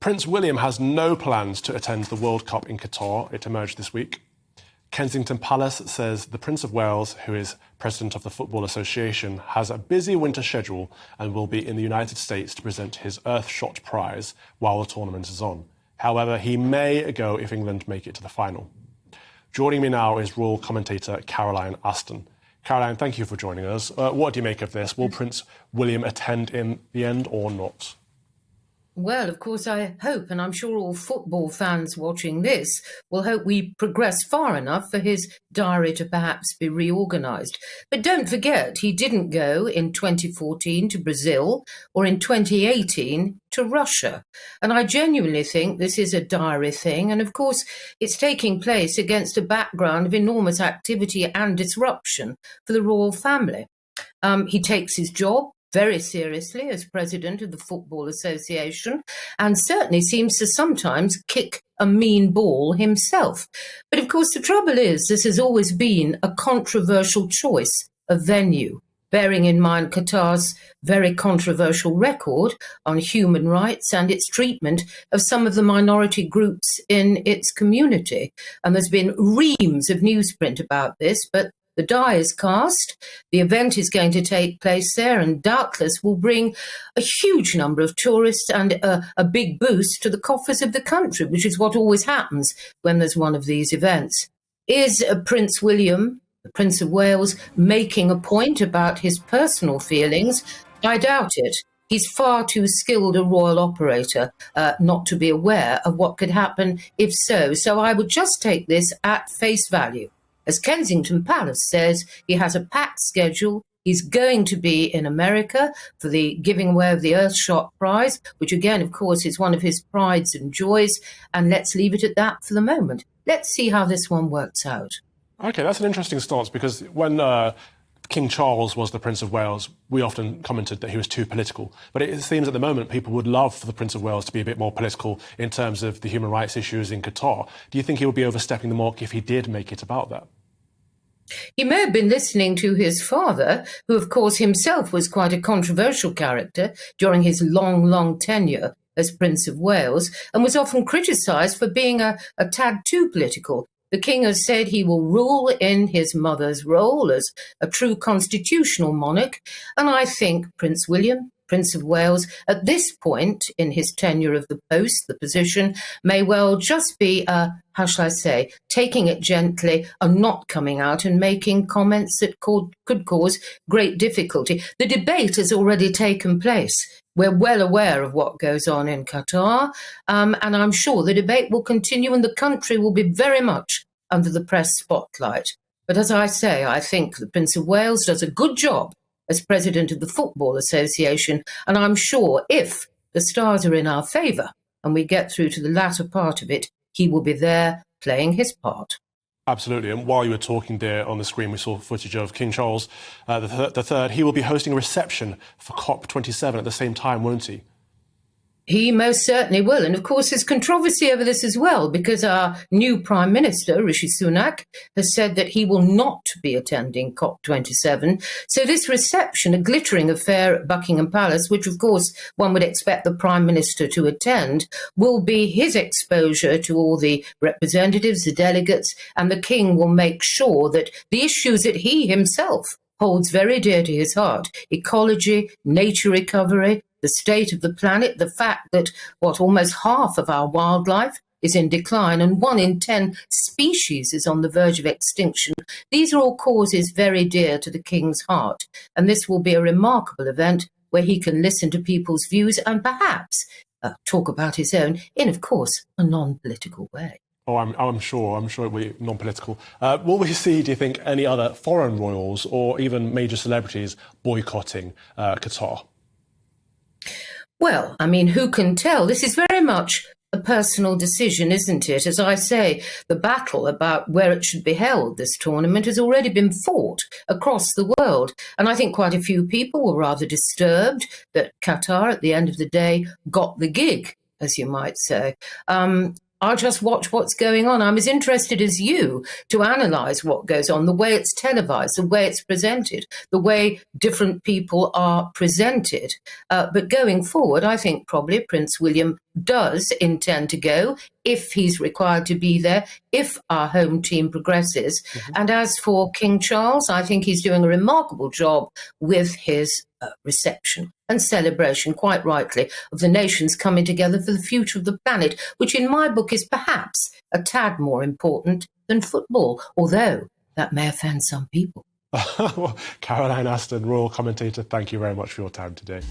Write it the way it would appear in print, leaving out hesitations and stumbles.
Prince William has no plans to attend the World Cup in Qatar. It emerged this week. Kensington Palace says the Prince of Wales, who is president of the Football Association, has a busy winter schedule and will be in the United States to present his Earthshot Prize while the tournament is on. However, he may go if England make it to the final. Joining me now is royal commentator Caroline Aston. Caroline, thank you for joining us. What do you make of this? Will Prince William attend in the end or not? Well, of course, I hope, and I'm sure all football fans watching this will hope we progress far enough for his diary to perhaps be reorganised. But don't forget, he didn't go in 2014 to Brazil or in 2018 to Russia. And I genuinely think this is a diary thing. And of course, it's taking place against a background of enormous activity and disruption for the royal family. He takes his job very seriously as president of the Football Association and certainly seems to sometimes kick a mean ball himself. But of course, the trouble is this has always been a controversial choice of venue, bearing in mind Qatar's very controversial record on human rights and its treatment of some of the minority groups in its community. And there's been reams of newsprint about this, but the die is cast, the event is going to take place there and doubtless will bring a huge number of tourists and a big boost to the coffers of the country, which is what always happens when there's one of these events. Is Prince William, the Prince of Wales, making a point about his personal feelings? I doubt it. He's far too skilled a royal operator not to be aware of what could happen if so. So I would just take this at face value. As Kensington Palace says, he has a packed schedule. He's going to be in America for the giving away of the Earthshot Prize, which again, of course, is one of his prides and joys. And let's leave it at that for the moment. Let's see how this one works out. OK, that's an interesting stance, because when King Charles was the Prince of Wales, we often commented that he was too political. But it seems at the moment people would love for the Prince of Wales to be a bit more political in terms of the human rights issues in Qatar. Do you think he would be overstepping the mark if he did make it about that? He may have been listening to his father, who, of course, himself was quite a controversial character during his long tenure as Prince of Wales, and was often criticised for being a tad too political. The king has said he will rule in his mother's role as a true constitutional monarch, and I think Prince William, Prince of Wales, at this point in his tenure of the post, the position, may well just be, how shall I say, taking it gently and not coming out and making comments that could cause great difficulty. The debate has already taken place. We're well aware of what goes on in Qatar, and I'm sure the debate will continue and the country will be very much under the press spotlight. But as I say, I think the Prince of Wales does a good job as president of the Football Association, and I'm sure if the stars are in our favour and we get through to the latter part of it, he will be there playing his part. Absolutely. And while you were talking there on the screen, we saw footage of King Charles the Third. He will be hosting a reception for COP27 at the same time, won't he? He most certainly will. And of course, there's controversy over this as well, because our new Prime Minister, Rishi Sunak, has said that he will not be attending COP27. So this reception, a glittering affair at Buckingham Palace, which of course one would expect the Prime Minister to attend, will be his exposure to all the representatives, the delegates, and the King will make sure that the issues that he himself holds very dear to his heart, ecology, nature recovery, the state of the planet, the fact that almost half of our wildlife is in decline and 1 in 10 species is on the verge of extinction. These are all causes very dear to the King's heart. And this will be a remarkable event where he can listen to people's views and perhaps talk about his own in, of course, a non-political way. Oh, I'm sure it will be non-political. Will we see, do you think, any other foreign royals or even major celebrities boycotting Qatar? Well, I mean, who can tell? This is very much a personal decision, isn't it? As I say, the battle about where it should be held, this tournament, has already been fought across the world. And I think quite a few people were rather disturbed that Qatar, at the end of the day, got the gig, as you might say. I'll just watch what's going on. I'm as interested as you to analyse what goes on, the way it's televised, the way it's presented, the way different people are presented. But going forward, I think probably Prince William does intend to go, if he's required to be there, if our home team progresses. And as for King Charles, I think he's doing a remarkable job with his reception and celebration, quite rightly, of the nations coming together for the future of the planet, which in my book is perhaps a tad more important than football, although that may offend some people. Well, Caroline Aston, Royal Commentator, thank you very much for your time today.